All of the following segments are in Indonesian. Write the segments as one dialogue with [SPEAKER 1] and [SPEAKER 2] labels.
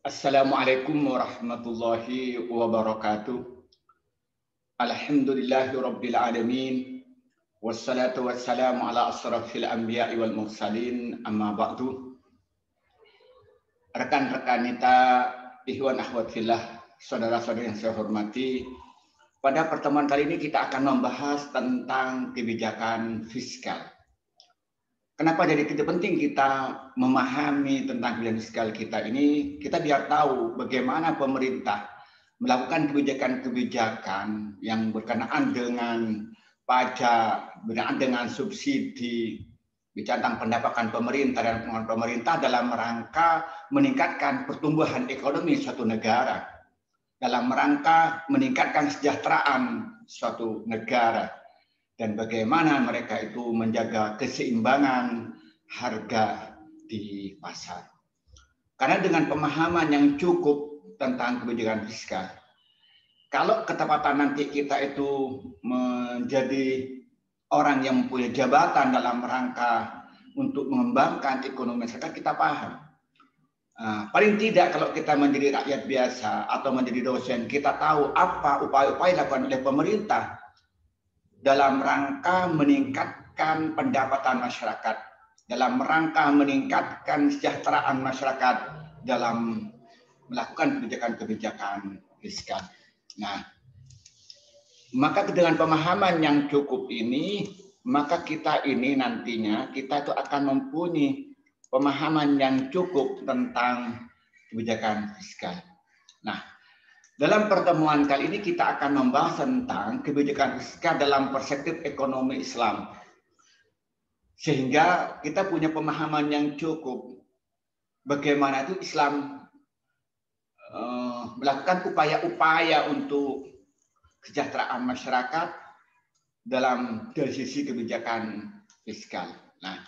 [SPEAKER 1] Assalamualaikum warahmatullahi wabarakatuh. Alhamdulillahirabbil alamin. Wassalatu wassalamu ala asrafil anbiya'i wal mursalin. Amma ba'du. Rekan-rekan kita, ikhwan akhwat fillah, saudara-saudara yang saya hormati. Pada pertemuan kali ini kita akan membahas tentang kebijakan fiskal. Kenapa jadi penting kita memahami tentang kebijakan fiskal kita ini? Kita biar tahu bagaimana pemerintah melakukan kebijakan-kebijakan yang berkenaan dengan pajak, berkenaan dengan subsidi, bicara tentang pendapatan pemerintah dan pengeluaran pemerintah dalam rangka meningkatkan pertumbuhan ekonomi suatu negara, dalam rangka meningkatkan kesejahteraan suatu negara, dan bagaimana mereka itu menjaga keseimbangan harga di pasar. Karena dengan pemahaman yang cukup tentang kebijakan fiskal, kalau ketepatan nanti kita itu menjadi orang yang mempunyai jabatan dalam rangka untuk mengembangkan ekonomi masyarakat, kita paham. Paling tidak kalau kita menjadi rakyat biasa atau menjadi dosen, kita tahu apa upaya-upaya dilakukan oleh pemerintah dalam rangka meningkatkan pendapatan masyarakat, dalam rangka meningkatkan kesejahteraan masyarakat dalam melakukan kebijakan-kebijakan fiskal. Nah, maka dengan pemahaman yang cukup ini, maka kita ini nantinya kita itu akan mempunyai pemahaman yang cukup tentang kebijakan fiskal. Nah, dalam pertemuan kali ini kita akan membahas tentang kebijakan fiskal dalam perspektif ekonomi Islam. Sehingga kita punya pemahaman yang cukup bagaimana itu Islam melakukan upaya-upaya untuk kesejahteraan masyarakat dari sisi kebijakan fiskal. Nah,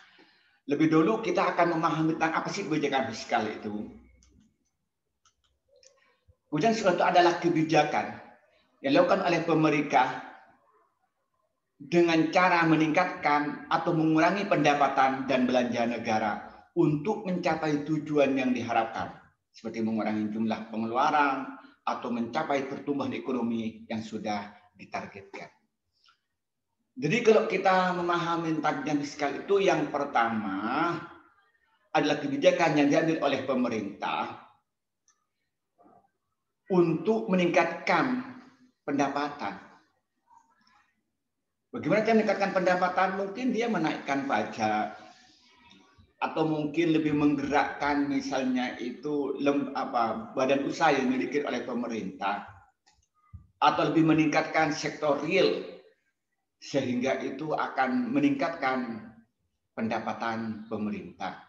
[SPEAKER 1] lebih dulu kita akan memahami tentang apa sih kebijakan fiskal itu. Kebijakan fiskal itu adalah kebijakan yang dilakukan oleh pemerintah dengan cara meningkatkan atau mengurangi pendapatan dan belanja negara untuk mencapai tujuan yang diharapkan, seperti mengurangi jumlah pengeluaran atau mencapai pertumbuhan ekonomi yang sudah ditargetkan. Jadi kalau kita memahami tentang kebijakan fiskal itu, yang pertama adalah kebijakan yang diambil oleh pemerintah untuk meningkatkan pendapatan. Bagaimana cara meningkatkan pendapatan? Mungkin dia menaikkan pajak, atau mungkin lebih menggerakkan misalnya itu badan usaha yang dimiliki oleh pemerintah, atau lebih meningkatkan sektor real sehingga itu akan meningkatkan pendapatan pemerintah.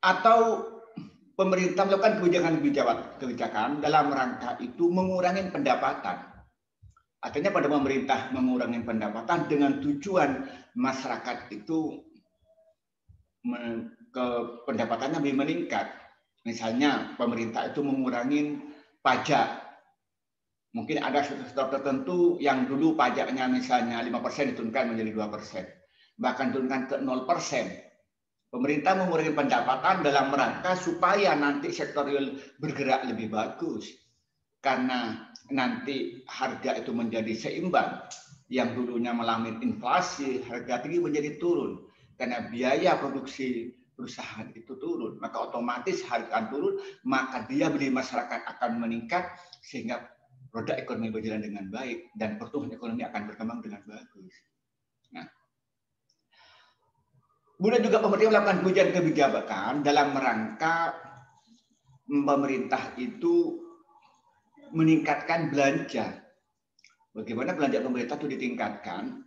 [SPEAKER 1] Atau pemerintah melakukan kebijakan dalam rangka itu mengurangi pendapatan. Artinya pada pemerintah mengurangi pendapatan dengan tujuan masyarakat itu pendapatannya lebih meningkat. Misalnya pemerintah itu mengurangi pajak. Mungkin ada sektor tertentu yang dulu pajaknya misalnya 5% diturunkan menjadi 2%. Bahkan diturunkan ke 0%. Pemerintah mengurangi pendapatan dalam rangka supaya nanti sektor real bergerak lebih bagus. Karena nanti harga itu menjadi seimbang. Yang dulunya mengalami inflasi, harga tinggi menjadi turun. Karena biaya produksi perusahaan itu turun. Maka otomatis harga turun, maka daya beli masyarakat akan meningkat sehingga roda ekonomi berjalan dengan baik dan pertumbuhan ekonomi akan berkembang dengan bagus. Nah, kemudian juga pemerintah melakukan kebijakan dalam rangka pemerintah itu meningkatkan belanja. Bagaimana belanja pemerintah itu ditingkatkan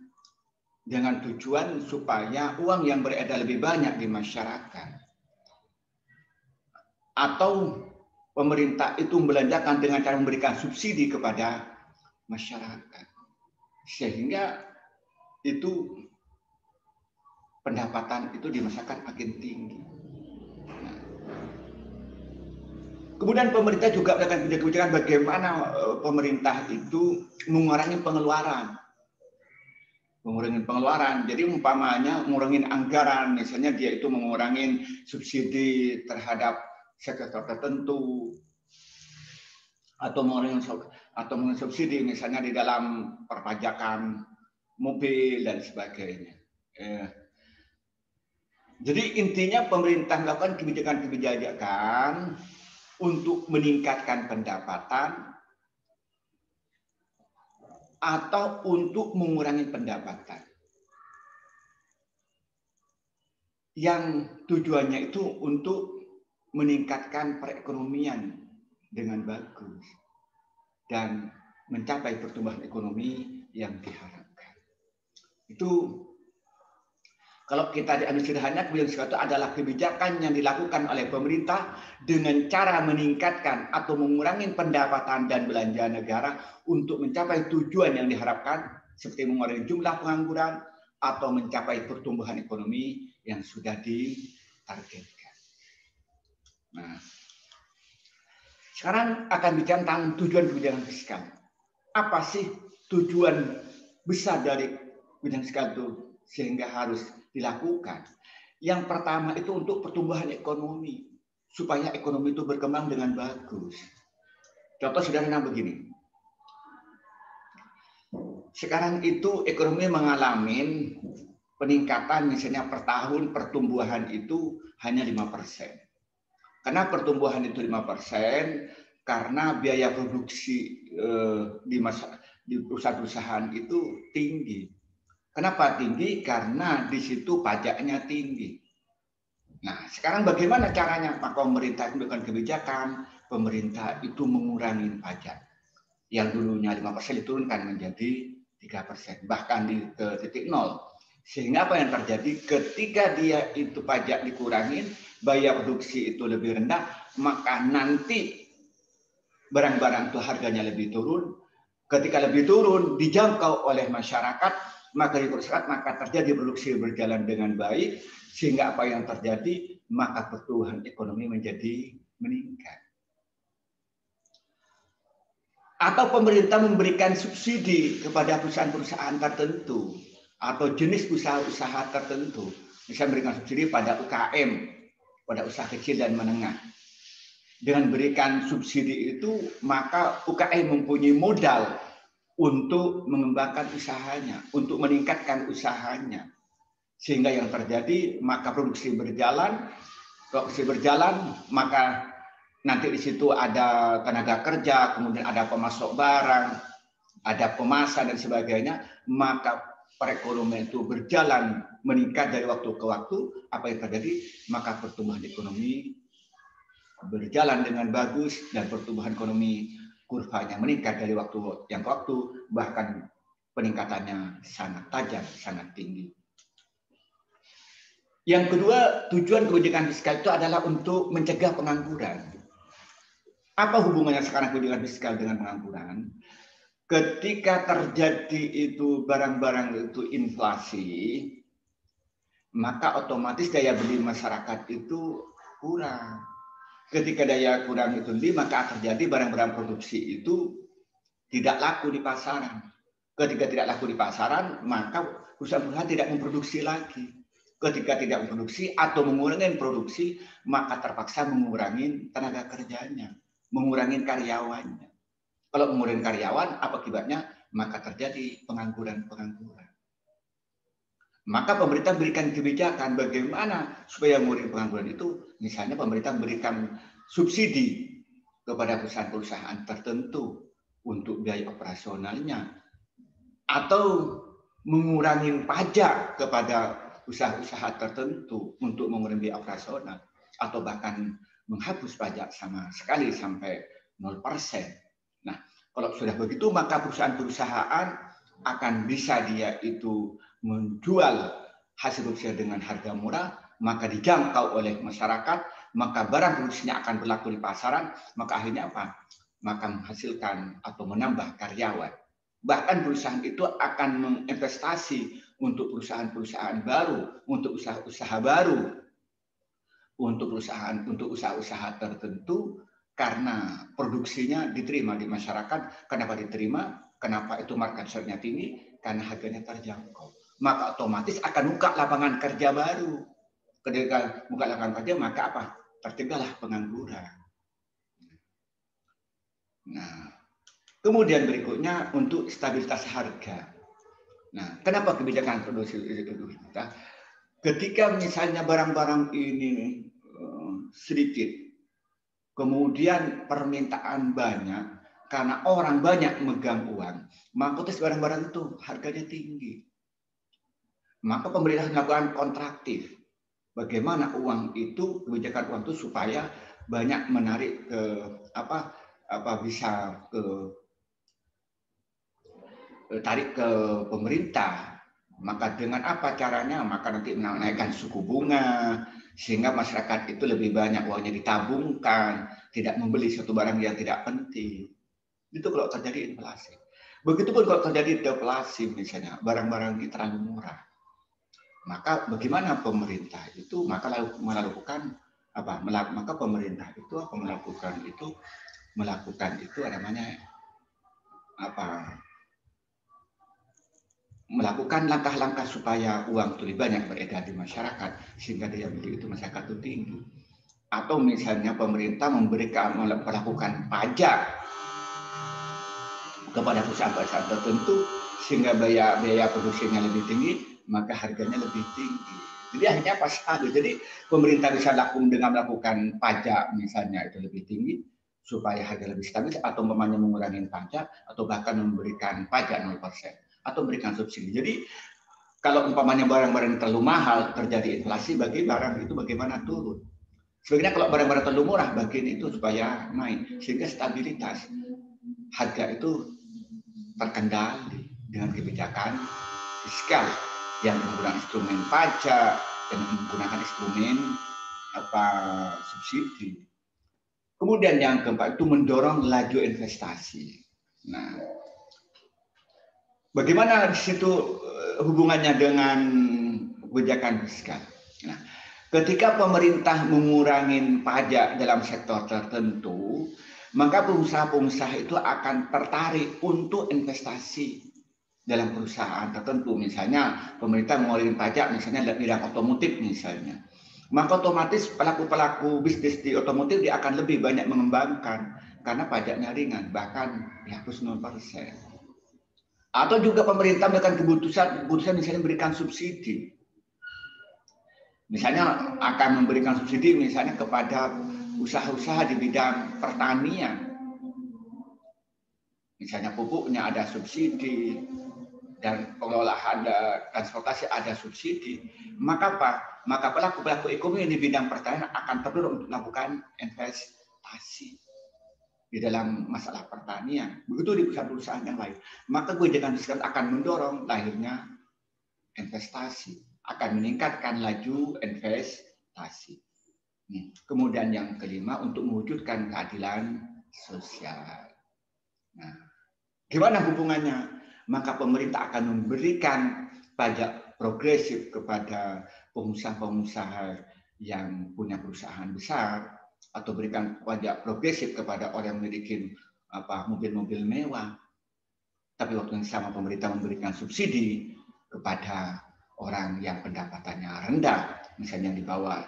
[SPEAKER 1] dengan tujuan supaya uang yang beredar lebih banyak di masyarakat. Atau pemerintah itu membelanjakan dengan cara memberikan subsidi kepada masyarakat. Sehingga itu pendapatan itu di masyarakat makin tinggi. Kemudian pemerintah juga melakukan kebijakan bagaimana pemerintah itu mengurangi pengeluaran. mengurangi pengeluaran. Jadi umpamanya mengurangi anggaran, misalnya dia itu mengurangi subsidi terhadap sektor tertentu, atau mengurangi subsidi misalnya di dalam perpajakan mobil dan sebagainya. Jadi intinya pemerintah melakukan kebijakan-kebijakan untuk meningkatkan pendapatan atau untuk mengurangi pendapatan. Yang tujuannya itu untuk meningkatkan perekonomian dengan bagus dan mencapai pertumbuhan ekonomi yang diharapkan. Itu kalau kita diambil sederhana, kebijakan itu adalah kebijakan yang dilakukan oleh pemerintah dengan cara meningkatkan atau mengurangi pendapatan dan belanja negara untuk mencapai tujuan yang diharapkan, seperti mengurangi jumlah pengangguran atau mencapai pertumbuhan ekonomi yang sudah ditargetkan. Nah, sekarang akan bicara tentang tujuan kebijakan fiskal. Apa sih tujuan besar dari kebijakan fiskal itu sehingga harus dilakukan? Yang pertama itu untuk pertumbuhan ekonomi, supaya ekonomi itu berkembang dengan bagus. Contoh sederhana begini. Sekarang itu ekonomi mengalami peningkatan misalnya per tahun pertumbuhan itu hanya 5%. Karena pertumbuhan itu 5% karena biaya produksi di perusahaan-perusahaan itu tinggi. Kenapa tinggi? Karena di situ pajaknya tinggi. Nah, sekarang bagaimana caranya? Maka pemerintah melakukan kebijakan, pemerintah itu mengurangi pajak. Yang dulunya 5% diturunkan menjadi 3%, bahkan di titik nol. Sehingga apa yang terjadi? Ketika dia itu pajak dikurangin, biaya produksi itu lebih rendah, maka nanti barang-barang itu harganya lebih turun. Ketika lebih turun, dijangkau oleh masyarakat, maka terjadi produksi berjalan dengan baik, sehingga apa yang terjadi, maka pertumbuhan ekonomi menjadi meningkat. Atau pemerintah memberikan subsidi kepada perusahaan-perusahaan tertentu atau jenis usaha-usaha tertentu, bisa memberikan subsidi pada UKM, pada usaha kecil dan menengah. Dengan berikan subsidi itu, maka UKM mempunyai modal untuk mengembangkan usahanya, untuk meningkatkan usahanya. Sehingga yang terjadi, maka produksi berjalan, maka nanti di situ ada tenaga kerja, kemudian ada pemasok barang, ada pemasar dan sebagainya, maka perekonomian itu berjalan meningkat dari waktu ke waktu. Apa yang terjadi? Maka pertumbuhan ekonomi berjalan dengan bagus dan pertumbuhan ekonomi kurvanya meningkat dari waktu yang ke waktu, bahkan peningkatannya sangat tajam, sangat tinggi. Yang kedua, tujuan kebijakan fiskal itu adalah untuk mencegah pengangguran. Apa hubungannya sekarang kebijakan fiskal dengan pengangguran? Ketika terjadi itu barang-barang itu inflasi, maka otomatis daya beli masyarakat itu kurang. Ketika daya kurang itu maka terjadi barang-barang produksi itu tidak laku di pasaran. Ketika tidak laku di pasaran, maka perusahaan-perusahaan tidak memproduksi lagi. Ketika tidak memproduksi atau mengurangi produksi, maka terpaksa mengurangi tenaga kerjanya, mengurangi karyawannya. Kalau mengurangi karyawan, apa akibatnya? Maka terjadi pengangguran-pengangguran. Maka pemerintah berikan kebijakan bagaimana supaya mengurangi pengangguran itu. Misalnya pemerintah berikan subsidi kepada perusahaan-perusahaan tertentu untuk biaya operasionalnya, atau mengurangi pajak kepada usaha-usaha tertentu untuk mengurangi biaya operasional, atau bahkan menghapus pajak sama sekali sampai 0%. Nah, kalau sudah begitu, maka perusahaan-perusahaan akan bisa dia itu menjual hasil produksinya dengan harga murah, maka dijangkau oleh masyarakat, maka barang produksinya akan berlaku di pasaran, maka akhirnya apa? Maka menghasilkan atau menambah karyawan. Bahkan perusahaan itu akan menginvestasi untuk perusahaan-perusahaan baru, untuk usaha-usaha baru, untuk usaha-usaha tertentu, karena produksinya diterima di masyarakat. Kenapa diterima? Kenapa itu market share-nya tinggi? karena harganya terjangkau. Maka otomatis akan buka lapangan kerja baru. Ketika buka lapangan kerja, maka apa? Tercegahlah pengangguran. Nah, kemudian berikutnya untuk stabilitas harga. Nah, kenapa kebijakan produksi kita? Ketika misalnya barang-barang ini sedikit, kemudian permintaan banyak, karena orang banyak megang uang, maka terus barang-barang itu harganya tinggi. Maka pemerintah melakukan kontraktif. Bagaimana uang itu, kebijakan uang itu supaya banyak menarik ke bisa tarik ke pemerintah. Maka dengan apa caranya? Maka nanti menaikkan suku bunga sehingga masyarakat itu lebih banyak uangnya ditabungkan, tidak membeli suatu barang yang tidak penting. Itu kalau terjadi inflasi. Begitupun kalau terjadi deflasi misalnya, barang-barang ini terlalu murah. Maka bagaimana pemerintah itu melakukan apa? Maka pemerintah itu melakukan itu namanya apa? Melakukan langkah-langkah supaya uang itu lebih banyak beredar di masyarakat sehingga daya beli itu masyarakat itu tinggi. Atau misalnya pemerintah melakukan pajak kepada perusahaan-perusahaan tertentu sehingga biaya produksinya lebih tinggi, maka harganya lebih tinggi. Jadi akhirnya pas ada. Jadi pemerintah bisa melakukan pajak misalnya itu lebih tinggi supaya harga lebih stabil, atau umpamanya mengurangi pajak, atau bahkan memberikan pajak 0%, atau memberikan subsidi. Jadi kalau umpamanya barang-barang terlalu mahal, terjadi inflasi, bagi barang itu bagaimana turun. Sebenarnya kalau barang-barang terlalu murah, bagian itu supaya naik, sehingga stabilitas harga itu terkendali dengan kebijakan fiskal yang menggunakan instrumen pajak dan menggunakan instrumen subsidi. Kemudian yang keempat itu mendorong laju investasi. Nah, bagaimana di situ hubungannya dengan kebijakan fiskal? Nah, ketika pemerintah mengurangi pajak dalam sektor tertentu, maka pengusaha-pengusaha itu akan tertarik untuk investasi dalam perusahaan tertentu. Misalnya pemerintah mengurangi pajak misalnya di bidang otomotif misalnya. Maka otomatis pelaku-pelaku bisnis di otomotif dia akan lebih banyak mengembangkan karena pajaknya ringan, bahkan dihapus 0%. Atau juga pemerintah memberikan keputusan misalnya memberikan subsidi. Misalnya akan memberikan subsidi misalnya kepada usaha-usaha di bidang pertanian. Misalnya pupuknya ada subsidi, dan pengolahan transportasi ada subsidi, maka apa? Maka pelaku-pelaku ekonomi di bidang pertanian akan terdorong untuk melakukan investasi di dalam masalah pertanian. Begitu di perusahaan-perusahaan yang lain. Maka kebijakan fiskal akan mendorong lahirnya investasi, akan meningkatkan laju investasi. Kemudian yang kelima, untuk mewujudkan keadilan sosial. Nah, gimana hubungannya? Maka pemerintah akan memberikan pajak progresif kepada pengusaha-pengusaha yang punya perusahaan besar, atau berikan pajak progresif kepada orang yang memiliki mobil-mobil mewah. Tapi waktu yang sama pemerintah memberikan subsidi kepada orang yang pendapatannya rendah, misalnya di bawah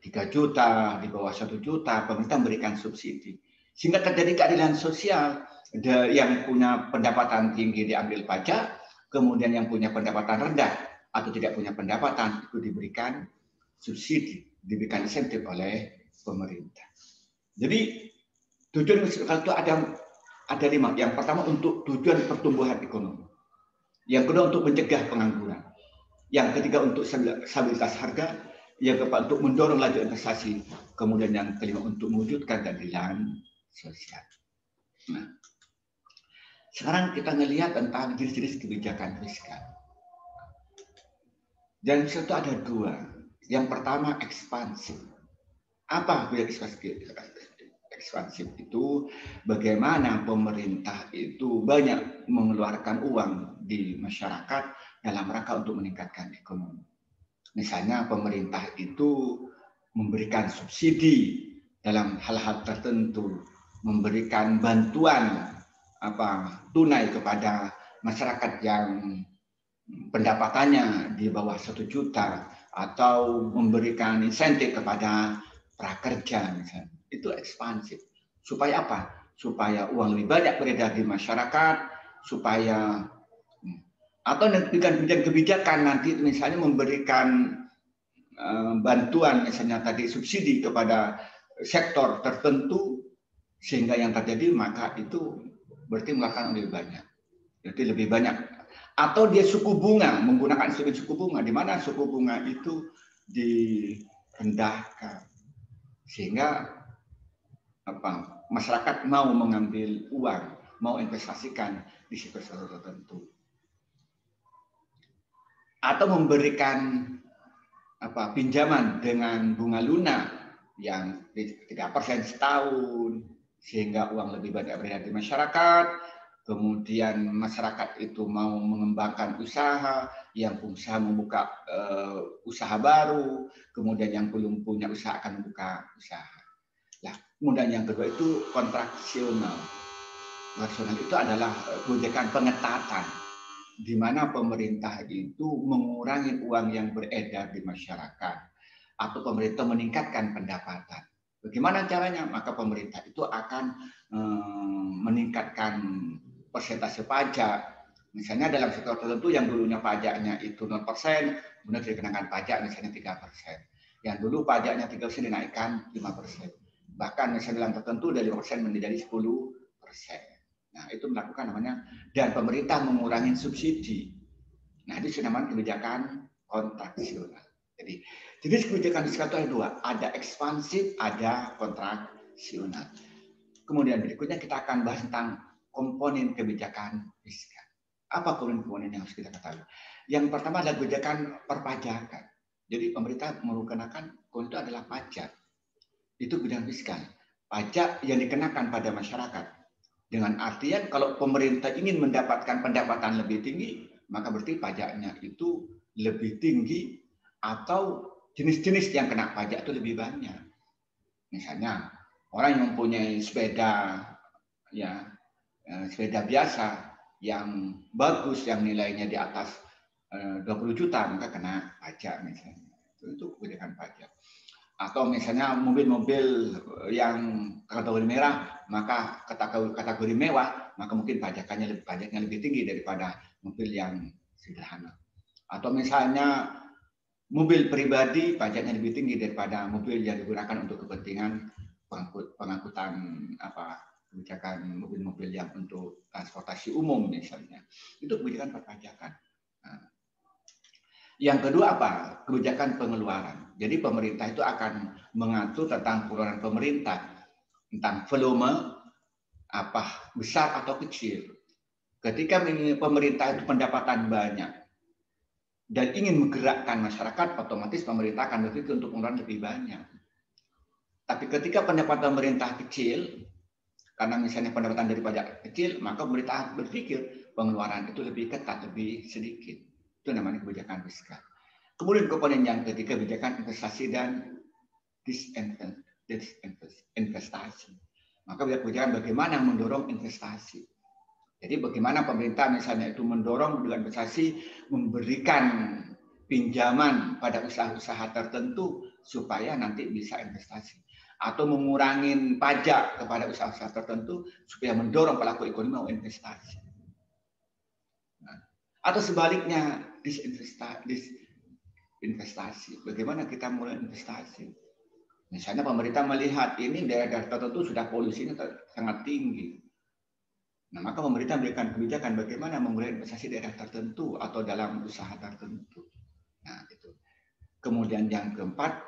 [SPEAKER 1] 3 juta, di bawah 1 juta, pemerintah memberikan subsidi. Sehingga terjadi keadilan sosial. Yang punya pendapatan tinggi diambil pajak, kemudian yang punya pendapatan rendah atau tidak punya pendapatan itu diberikan subsidi, diberikan insentif oleh pemerintah. Jadi tujuan fiskal itu ada 5. Yang pertama untuk tujuan pertumbuhan ekonomi. Yang kedua untuk mencegah pengangguran. Yang ketiga untuk stabilitas harga. Yang keempat untuk mendorong laju investasi. Kemudian yang kelima untuk mewujudkan keadilan sosial. Nah, sekarang kita melihat tentang jenis-jenis kebijakan fiskal. Dan itu ada 2. Yang pertama ekspansif. Apa kebijakan ekspansif itu? Bagaimana pemerintah itu banyak mengeluarkan uang di masyarakat dalam rangka untuk meningkatkan ekonomi. Misalnya pemerintah itu memberikan subsidi dalam hal-hal tertentu, memberikan bantuan tunai kepada masyarakat yang pendapatannya di bawah 1 juta atau memberikan insentif kepada prakerja misalnya. Itu ekspansif. Supaya apa? Supaya uang lebih banyak beredar di masyarakat, supaya atau dengan kebijakan nanti misalnya memberikan bantuan misalnya tadi subsidi kepada sektor tertentu sehingga yang terjadi maka itu berarti mengeluarkan lebih banyak. Jadi lebih banyak. Atau dia suku bunga, menggunakan instrumen suku bunga, di mana suku bunga itu direndahkan. Sehingga apa, masyarakat mau mengambil uang, mau investasikan di sektor tertentu. Atau memberikan apa, pinjaman dengan bunga lunak yang 3% setahun, sehingga uang lebih banyak beredar di masyarakat. Kemudian masyarakat itu mau mengembangkan usaha, yang usaha membuka usaha baru, kemudian yang belum punya usaha akan membuka usaha. Nah, kemudian yang kedua itu kontraksional. Kontraksional itu adalah kebijakan pengetatan, di mana pemerintah itu mengurangi uang yang beredar di masyarakat, atau pemerintah meningkatkan pendapatan. Bagaimana caranya? Maka pemerintah itu akan meningkatkan persentase pajak. Misalnya dalam sektor tertentu yang dulunya pajaknya itu 0%, kemudian dikenakan pajak misalnya 3%. Yang dulu pajaknya 3% dinaikkan 5%. Bahkan misalnya dalam tertentu dari 5% menjadi 10%. Nah, itu melakukan namanya, dan pemerintah mengurangi subsidi. Nah, itu namanya kebijakan kontraksional. Jadi, jenis kebijakan fiskal itu ada dua, ada ekspansif, ada kontraksional. Kemudian berikutnya kita akan bahas tentang komponen kebijakan fiskal. Apa komponen yang harus kita ketahui? Yang pertama adalah kebijakan perpajakan. Jadi pemerintah mengenakan itu adalah pajak. Itu bidang fiskal. Pajak yang dikenakan pada masyarakat. Dengan artian kalau pemerintah ingin mendapatkan pendapatan lebih tinggi, maka berarti pajaknya itu lebih tinggi atau jenis-jenis yang kena pajak itu lebih banyak. Misalnya orang yang mempunyai sepeda, ya sepeda biasa yang bagus, yang nilainya di atas 20 juta, maka kena pajak misalnya. Itu kebijakan pajak. Atau misalnya mobil-mobil yang kategori merah, maka kategori mewah, maka mungkin pajaknya lebih tinggi daripada mobil yang sederhana. Atau misalnya mobil pribadi pajaknya lebih tinggi daripada mobil yang digunakan untuk kepentingan pengangkutan kebijakan mobil-mobil yang untuk transportasi umum misalnya. Itu kebijakan perpajakan. Nah, yang kedua apa? Kebijakan pengeluaran. Jadi pemerintah itu akan mengatur tentang pengeluaran pemerintah, tentang volume apa besar atau kecil. Ketika pemerintah itu pendapatan banyak dan ingin menggerakkan masyarakat, otomatis pemerintah akan berpikir untuk pengeluaran lebih banyak. Tapi ketika pendapatan pemerintah kecil, karena misalnya pendapatan dari pajak kecil, maka pemerintah berpikir pengeluaran itu lebih ketat, lebih sedikit. Itu namanya kebijakan fiskal. Kemudian komponen yang ketiga, kebijakan investasi dan disinvestasi. Maka kebijakan bagaimana mendorong investasi. Jadi bagaimana pemerintah misalnya itu mendorong dengan investasi, memberikan pinjaman pada usaha-usaha tertentu supaya nanti bisa investasi. Atau mengurangi pajak kepada usaha-usaha tertentu supaya mendorong pelaku ekonomi mau investasi. Atau sebaliknya, disinvestasi. Bagaimana kita mulai investasi? Misalnya pemerintah melihat ini daerah tertentu sudah polusinya sangat tinggi. Nah, maka pemerintah memberikan kebijakan bagaimana memulai investasi daerah tertentu atau dalam usaha tertentu. Nah, itu. Kemudian yang keempat,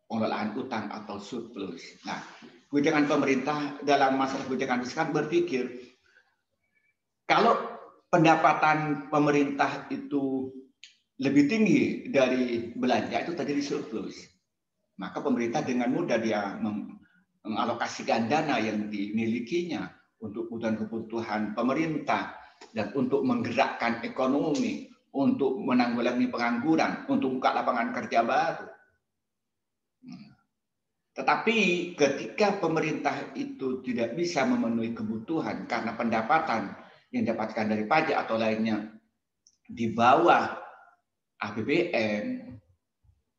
[SPEAKER 1] pengelolaan utang atau surplus. Nah, kebijakan pemerintah dalam masalah kebijakan fiskal berpikir kalau pendapatan pemerintah itu lebih tinggi dari belanja, itu terjadi surplus. Maka pemerintah dengan mudah dia mengalokasikan dana yang dimilikinya untuk kebutuhan pemerintah dan untuk menggerakkan ekonomi, untuk menanggulangi pengangguran, untuk buka lapangan kerja baru. Tetapi ketika pemerintah itu tidak bisa memenuhi kebutuhan karena pendapatan yang didapatkan dari pajak atau lainnya di bawah APBN,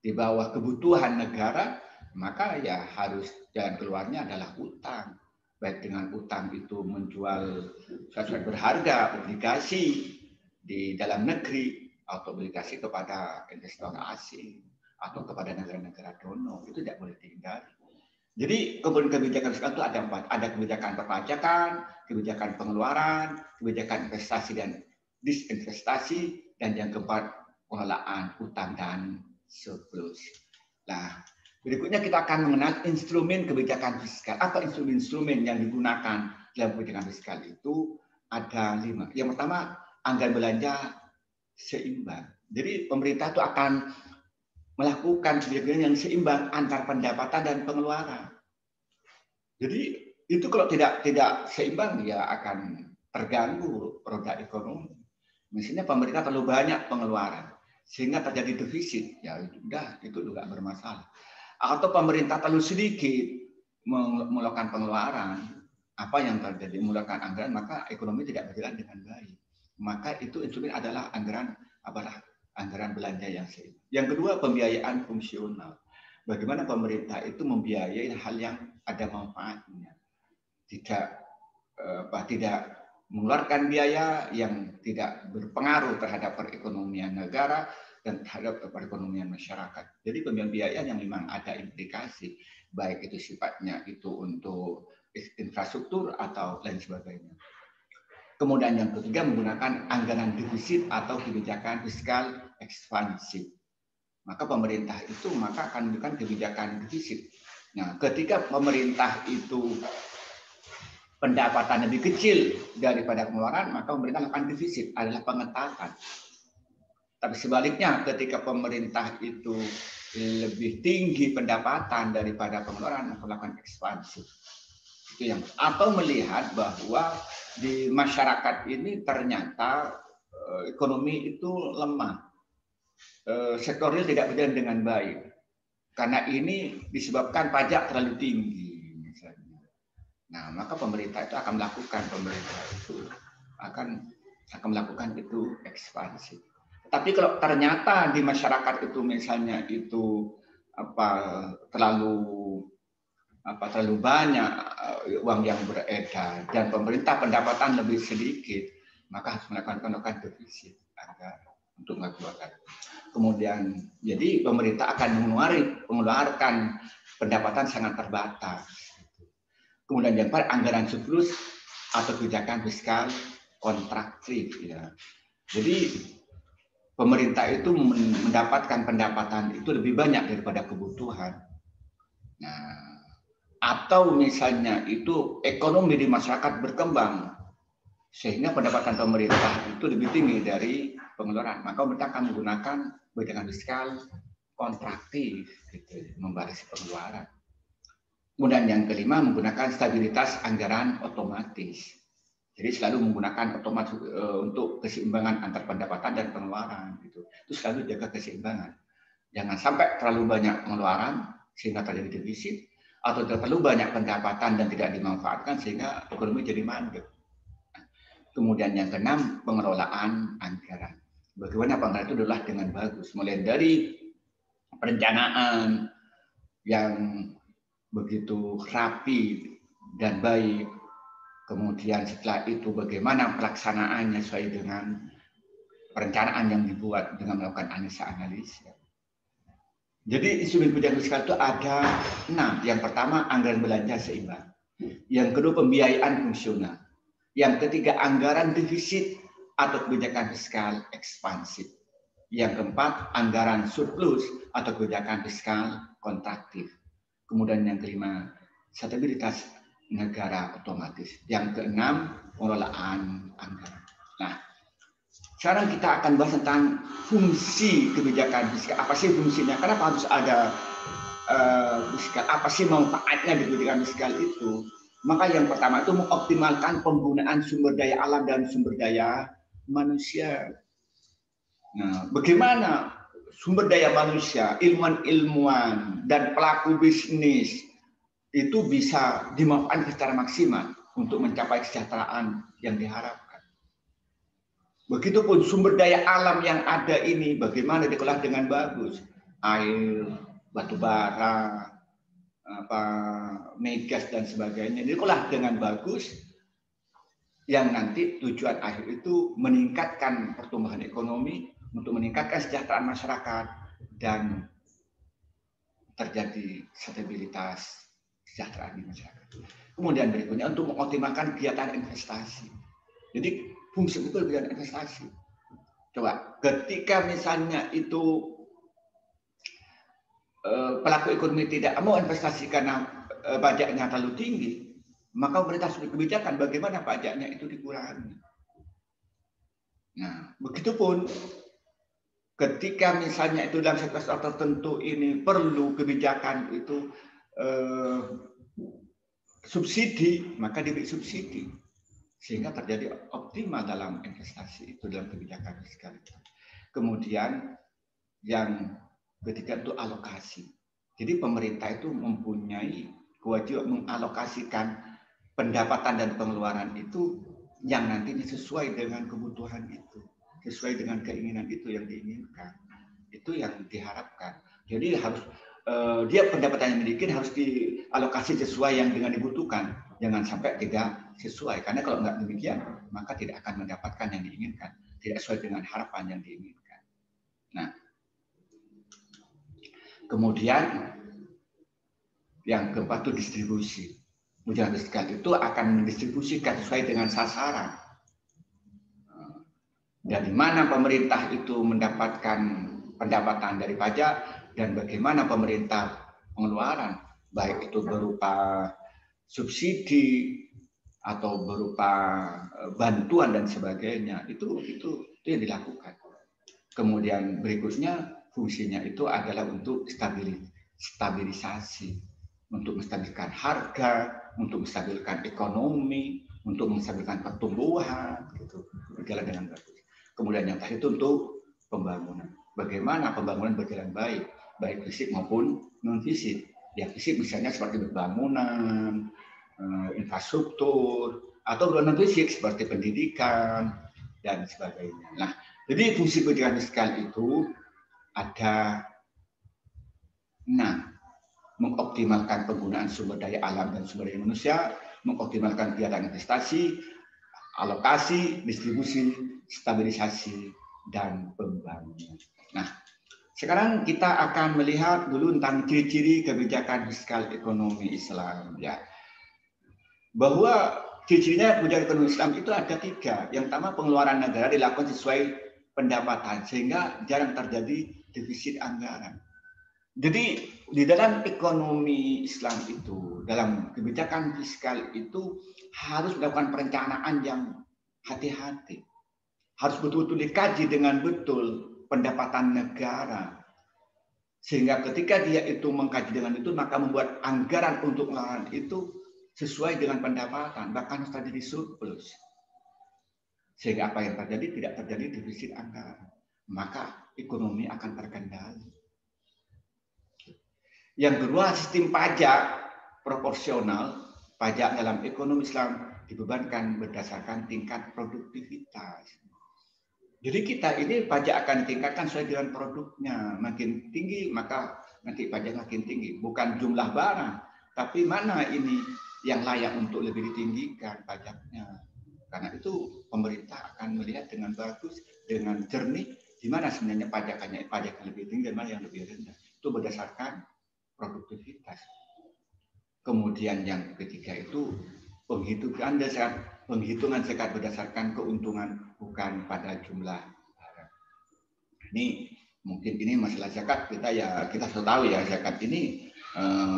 [SPEAKER 1] di bawah kebutuhan negara, maka ya harus jalan keluarnya adalah utang. Baik dengan utang itu menjual sesuatu berharga, obligasi di dalam negeri, atau obligasi kepada investor asing, atau kepada negara-negara donor, itu tidak boleh dihindari. Jadi kebijakan fiskal itu ada 4. Ada kebijakan perpajakan, kebijakan pengeluaran, kebijakan investasi dan disinvestasi, dan yang keempat pengelolaan utang dan surplus. Nah, berikutnya kita akan mengenal instrumen kebijakan fiskal. Apa instrumen-instrumen yang digunakan dalam kebijakan fiskal itu? Ada 5. Yang pertama, anggaran belanja seimbang. Jadi pemerintah itu akan melakukan kebijakan yang seimbang antar pendapatan dan pengeluaran. Jadi itu kalau tidak seimbang, ya akan terganggu roda ekonomi. Misalnya pemerintah terlalu banyak pengeluaran sehingga terjadi defisit, ya itu juga bermasalah. Atau pemerintah terlalu sedikit melakukan pengeluaran, apa yang terjadi? Melakukan anggaran, maka ekonomi tidak berjalan dengan baik. Maka itu instrumen adalah anggaran belanja yang seimbang. Yang kedua, pembiayaan fungsional. Bagaimana pemerintah itu membiayai hal yang ada manfaatnya, tidak mengeluarkan biaya yang tidak berpengaruh terhadap perekonomian negara dan terhadap perekonomian masyarakat. Jadi pembiayaan yang memang ada implikasi, baik itu sifatnya itu untuk infrastruktur atau lain sebagainya. Kemudian yang ketiga, menggunakan anggaran defisit atau kebijakan fiskal ekspansif. Maka pemerintah itu akan menggunakan kebijakan defisit. Nah, ketika pemerintah itu pendapatan lebih kecil daripada pengeluaran, maka pemerintah melakukan defisit, adalah pengetatan. Tapi sebaliknya, ketika pemerintah itu lebih tinggi pendapatan daripada pengeluaran, maka melakukan ekspansi. Itu yang, atau melihat bahwa di masyarakat ini ternyata ekonomi itu lemah, sektor real tidak berjalan dengan baik, karena ini disebabkan pajak terlalu tinggi. Nah, maka pemerintah itu akan melakukan itu ekspansi. Tapi kalau ternyata di masyarakat itu misalnya itu terlalu banyak uang yang beredar dan pemerintah pendapatan lebih sedikit, maka harus melakukan defisit untuk mengeluarkan. Kemudian jadi pemerintah akan mengeluarkan pendapatan sangat terbatas. Kemudian yang keempat, anggaran surplus atau kebijakan fiskal kontraktif. Ya. Jadi pemerintah itu mendapatkan pendapatan itu lebih banyak daripada kebutuhan. Nah, atau misalnya itu ekonomi di masyarakat berkembang sehingga pendapatan pemerintah itu lebih tinggi dari pengeluaran. Maka pemerintah akan menggunakan kebijakan fiskal kontraktif, gitu, membatasi pengeluaran. Kemudian yang kelima, menggunakan stabilitas anggaran otomatis. Jadi selalu menggunakan otomatis untuk keseimbangan antar pendapatan dan pengeluaran. Gitu. Itu selalu jaga keseimbangan. Jangan sampai terlalu banyak pengeluaran sehingga terjadi defisit, atau terlalu banyak pendapatan dan tidak dimanfaatkan sehingga ekonomi jadi mandek. Kemudian yang keenam, pengelolaan anggaran. Bagaimana anggaran itu adalah dengan bagus, mulai dari perencanaan yang begitu rapi dan baik, kemudian setelah itu bagaimana pelaksanaannya sesuai dengan perencanaan yang dibuat dengan melakukan analisa. Jadi instrumen kebijakan fiskal itu ada 6. Yang pertama, anggaran belanja seimbang. Yang kedua, pembiayaan fungsional. Yang ketiga, anggaran defisit atau kebijakan fiskal ekspansif. Yang keempat, anggaran surplus atau kebijakan fiskal kontraktif. Kemudian yang kelima, stabilitas negara otomatis. Yang keenam, pengelolaan anggaran. Nah, sekarang kita akan bahas tentang fungsi kebijakan fiskal. Apa sih fungsinya? Kenapa harus ada fiskal? Apa sih manfaatnya di kebijakan fiskal itu? Maka yang pertama itu mengoptimalkan penggunaan sumber daya alam dan sumber daya manusia. Nah, bagaimana sumber daya manusia, ilmuwan-ilmuwan, dan pelaku bisnis itu bisa dimanfaatkan secara maksimal untuk mencapai kesejahteraan yang diharapkan. Begitupun sumber daya alam yang ada ini bagaimana dikelola dengan bagus. Air, batu bara, migas dan sebagainya dikelola dengan bagus, yang nanti tujuan akhir itu meningkatkan pertumbuhan ekonomi, untuk meningkatkan kesejahteraan masyarakat dan terjadi stabilitas kesejahteraan di masyarakat. Kemudian berikutnya untuk mengoptimalkan kegiatan investasi. Jadi fungsi betul kegiatan investasi. Coba ketika misalnya itu pelaku ekonomi tidak mau investasi karena pajaknya terlalu tinggi, maka pemerintah harus berkebijakan bagaimana pajaknya itu dikurangi. Nah, begitupun ketika misalnya itu dalam sektor tertentu ini perlu kebijakan itu subsidi, maka diberi subsidi sehingga terjadi optimal dalam investasi itu dalam kebijakan fiskal. Kemudian yang ketiga itu alokasi. Jadi pemerintah itu mempunyai kewajiban mengalokasikan pendapatan dan pengeluaran itu yang nantinya sesuai dengan kebutuhan itu, sesuai dengan keinginan itu yang diinginkan. Itu yang diharapkan. Jadi harus dia pendapatan yang dimiliki harus dialokasi sesuai yang dengan dibutuhkan. Jangan sampai tidak sesuai. Karena kalau nggak demikian, maka tidak akan mendapatkan yang diinginkan. Tidak sesuai dengan harapan yang diinginkan. Nah, kemudian yang keempat itu distribusi. Kebijakan fiskal itu akan mendistribusikan sesuai dengan sasaran. Dari mana pemerintah itu mendapatkan pendapatan dari pajak dan bagaimana pemerintah pengeluaran, baik itu berupa subsidi atau berupa bantuan dan sebagainya, itu yang dilakukan. Kemudian berikutnya fungsinya itu adalah untuk stabilisasi, untuk menstabilkan harga, untuk menstabilkan ekonomi, untuk menstabilkan pertumbuhan, gitu, berjalan dengan bagus. Kemudian yang terakhir itu untuk pembangunan. Bagaimana pembangunan berjalan baik, baik fisik maupun non fisik. Yang fisik misalnya seperti bangunan, infrastruktur, atau non fisik seperti pendidikan dan sebagainya. Nah, jadi fungsi kebijakan fiskal itu ada 6. Mengoptimalkan penggunaan sumber daya alam dan sumber daya manusia, mengoptimalkan kegiatan investasi, alokasi, distribusi, stabilisasi, dan pembangunan. Nah, sekarang kita akan melihat dulu tentang ciri-ciri kebijakan fiskal ekonomi Islam. Ya, bahwa ciri-cirinya kebijakan ekonomi Islam itu ada 3. Yang pertama, pengeluaran negara dilakukan sesuai pendapatan, sehingga jarang terjadi defisit anggaran. Jadi di dalam ekonomi Islam itu, dalam kebijakan fiskal itu harus melakukan perencanaan yang hati-hati. Harus betul-betul dikaji dengan betul pendapatan negara. Sehingga ketika dia itu mengkaji dengan itu, maka membuat anggaran untuk pengeluaran itu sesuai dengan pendapatan, bahkan harus terjadi surplus. Sehingga apa yang terjadi tidak terjadi defisit anggaran. Maka ekonomi akan terkendali. Yang kedua, sistem pajak proporsional. Pajak dalam ekonomi Islam dibebankan berdasarkan tingkat produktivitas. Jadi kita ini pajak akan ditingkatkan sesuai dengan produknya. Makin tinggi maka nanti pajak makin tinggi. Bukan jumlah barang, tapi mana ini yang layak untuk lebih ditinggikan pajaknya. Karena itu pemerintah akan melihat dengan bagus, dengan jernih, di mana sebenarnya pajak yang lebih tinggi dan mana yang lebih rendah. Itu berdasarkan produktivitas. Kemudian yang ketiga itu penghitungan zakat berdasarkan keuntungan, bukan pada jumlah barang. Ini mungkin ini masalah zakat kita sudah tahu ya, zakat ini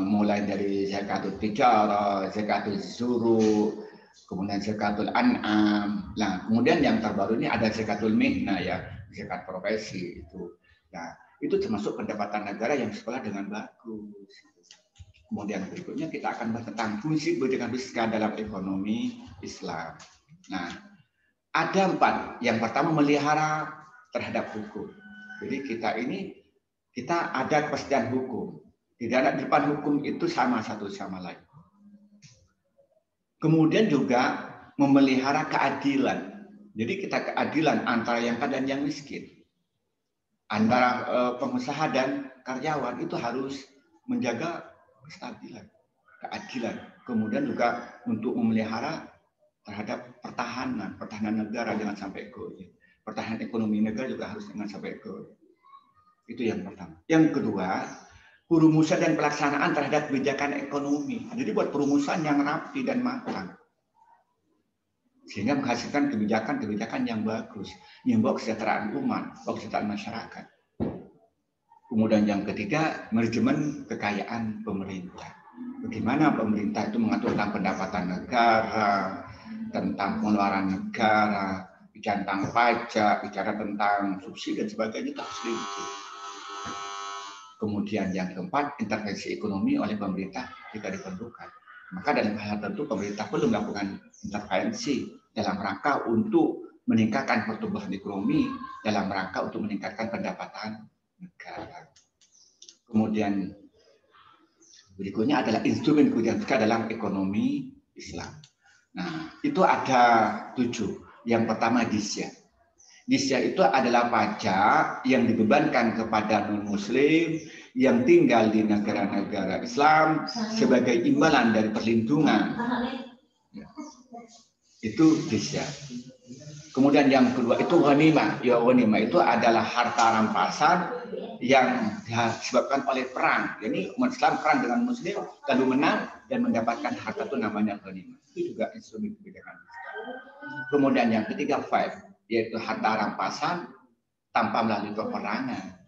[SPEAKER 1] mulai dari zakatul tijarah, zakatul zuru, kemudian zakatul an'am. Nah, kemudian yang terbaru ini ada zakatul mihnah ya, zakat profesi itu. Nah, itu termasuk pendapatan negara yang sekolah dengan bagus. Kemudian berikutnya kita akan bahas tentang fungsi kebijakan fiskal dalam ekonomi Islam. Nah, ada 4. Yang pertama, melihara terhadap hukum. Jadi kita ada kepastian hukum. Di depan hukum itu sama satu sama lain. Kemudian juga memelihara keadilan. Jadi kita keadilan antara yang kaya dan yang miskin, antara pengusaha dan karyawan itu harus menjaga kestabilan, keadilan. Kemudian juga untuk memelihara terhadap pertahanan negara jangan sampai goyah. Pertahanan ekonomi negara juga harus jangan sampai goyah. Itu yang pertama. Yang kedua, perumusan dan pelaksanaan terhadap kebijakan ekonomi. Jadi buat perumusan yang rapi dan matang. Sehingga menghasilkan kebijakan-kebijakan yang bagus, yang membawa kesejahteraan umat, membawa kesejahteraan masyarakat. Kemudian yang ketiga, manajemen kekayaan pemerintah. Bagaimana pemerintah itu mengatur tentang pendapatan negara, tentang pengeluaran negara, bicara tentang pajak, bicara tentang subsidi dan sebagainya, itu harus diatur. Kemudian yang keempat, intervensi ekonomi oleh pemerintah jika diperlukan. Maka dalam hal tertentu pemerintah perlu melakukan intervensi dalam rangka untuk meningkatkan pertumbuhan ekonomi, dalam rangka untuk meningkatkan pendapatan negara. Kemudian berikutnya adalah instrumen kebijakan fiskal dalam ekonomi Islam. Nah, itu ada 7. Yang pertama jizya. Jizya itu adalah pajak yang dibebankan kepada non-muslim yang tinggal di negara-negara Islam sebagai imbalan dari perlindungan. Itu jizya. Kemudian yang kedua itu ghanimah. Ya, ghanimah itu adalah harta rampasan yang disebabkan oleh perang. Jadi umat Islam perang dengan muslim lalu menang dan mendapatkan harta itu namanya ghanimah. Itu juga instrumen kebijakan. Kemudian yang ketiga five, yaitu harta rampasan tanpa melalui peperangan.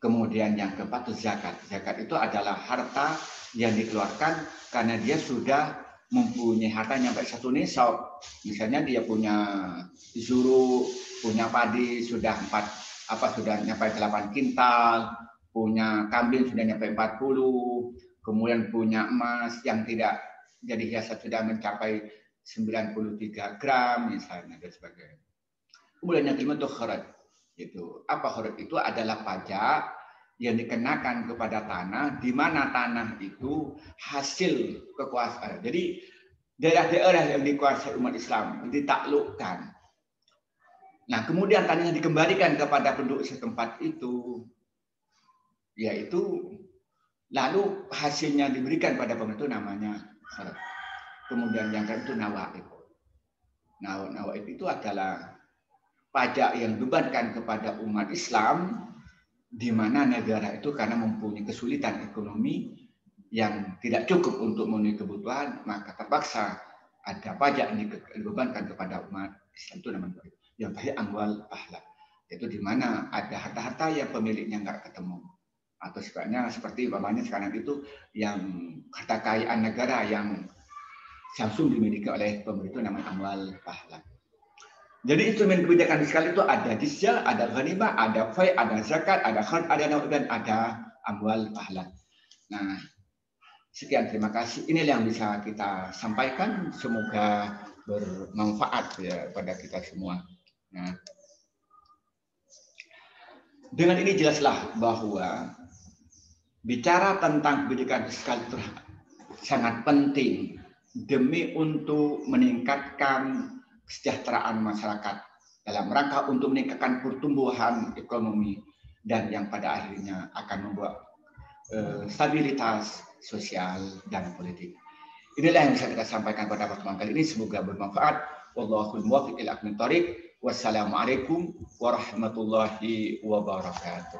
[SPEAKER 1] Kemudian yang keempat itu zakat. Zakat itu adalah harta yang dikeluarkan karena dia sudah mempunyai harta yang sampai 1 nisab. Misalnya dia punya zuru, punya padi sudah sudah nyampe 8 kintal, punya kambing sudah nyampe 40, kemudian punya emas yang tidak jadi hiasan sudah mencapai 93 gram misalnya dan sebagainya. Kemudian yang kelima itu kharaj. Itu apa kharaj? Itu adalah pajak yang dikenakan kepada tanah di mana tanah itu hasil kekuasaan. Jadi daerah-daerah yang dikuasai umat Islam ditaklukkan. Nah, kemudian tanahnya dikembalikan kepada penduduk setempat itu, yaitu lalu hasilnya diberikan pada pemerintah namanya kharaj. Kemudian yang kedua itu nawaib. Nawaib itu adalah pajak yang dibebankan kepada umat Islam di mana negara itu karena mempunyai kesulitan ekonomi yang tidak cukup untuk memenuhi kebutuhan, maka terpaksa ada pajak yang dibebankan kepada umat Islam itu namanya yang tadi amwal ahla. Itu di mana ada harta-harta yang pemiliknya nggak ketemu. Atau sebenarnya seperti umpamanya sekarang itu yang harta kekayaan negara yang langsung dimiliki oleh pemerintah namanya amwal ahla. Jadi instrumen kebijakan fiskal itu ada jizya, ada ghanimah, ada fai, ada zakat, ada kharaj, ada nawaib dan ada amwal ahla. Nah, sekian terima kasih. Inilah yang bisa kita sampaikan. Semoga bermanfaat ya pada kita semua. Nah, dengan ini jelaslah bahwa bicara tentang kebijakan fiskal itu sangat penting demi untuk meningkatkan kesejahteraan masyarakat dalam rangka untuk meningkatkan pertumbuhan ekonomi dan yang pada akhirnya akan membuat stabilitas sosial dan politik. Inilah yang bisa kita sampaikan pada pertemuan kali ini. Semoga bermanfaat. Wallahul muwaffiq ila aqwamit thoriq. Wassalamualaikum warahmatullahi wabarakatuh.